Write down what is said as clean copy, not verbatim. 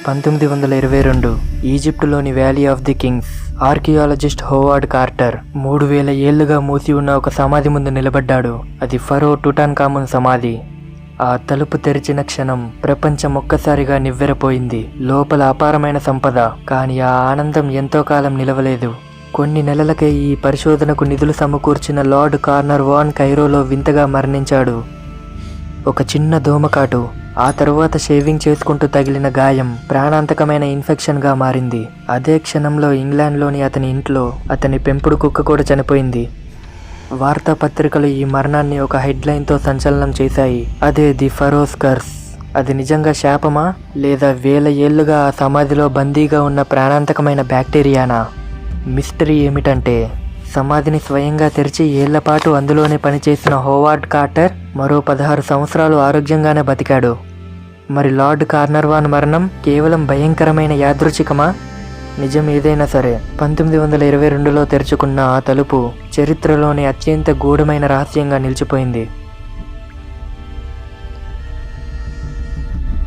1922 ఈజిప్టులోని Valley of the Kings archaeologist Howard Carter 3000 ఏళ్లుగా మూసి ఉన్న ఒక సమాధి ముందు నిలబడ్డాడు. అది ఫరో టుటాన్ఖామున్ సమాధి. ఆ తలుపు తెరిచిన క్షణం ప్రపంచం ఒక్కసారిగా నివ్వెరపోయింది. లోపల అపారమైన సంపద, కానీ ఆ ఆనందం ఎంతో కాలం నిలవలేదు. కొన్ని నెలలకే ఈ పరిశోధనకు నిధులు సమకూర్చిన లార్డ్ కార్నర్వాన్ కైరోలో వింతగా మరణించాడు. ఒక చిన్న దోమకాటు, ఆ తరువాత షేవింగ్ చేసుకుంటూ తగిలిన గాయం ప్రాణాంతకమైన ఇన్ఫెక్షన్గా మారింది. అదే క్షణంలో ఇంగ్లాండ్లోని అతని ఇంట్లో అతని పెంపుడు కుక్క కూడా చనిపోయింది. వార్తాపత్రికలు ఈ మరణాన్ని ఒక హెడ్లైన్తో సంచలనం చేశాయి. అదే ది ఫరోస్ కర్స్. అది నిజంగా శాపమా, లేదా వేల ఏళ్లుగా ఆ సమాధిలో బందీగా ఉన్న ప్రాణాంతకమైన బ్యాక్టీరియానా? మిస్టరీ ఏమిటంటే, సమాధిని స్వయంగా తెరిచి ఏళ్లపాటు అందులోనే పనిచేసిన హోవార్డ్ కార్టర్ మరో 16 సంవత్సరాలు ఆరోగ్యంగానే బతికాడు. మరి లార్డ్ కార్నర్వాన్ మరణం కేవలం భయంకరమైన యాదృచ్ఛికమా? నిజం ఏదైనా సరే, 1922లో తెరుచుకున్న ఆ తలుపు చరిత్రలోని అత్యంత గూఢమైన రహస్యంగా నిలిచిపోయింది.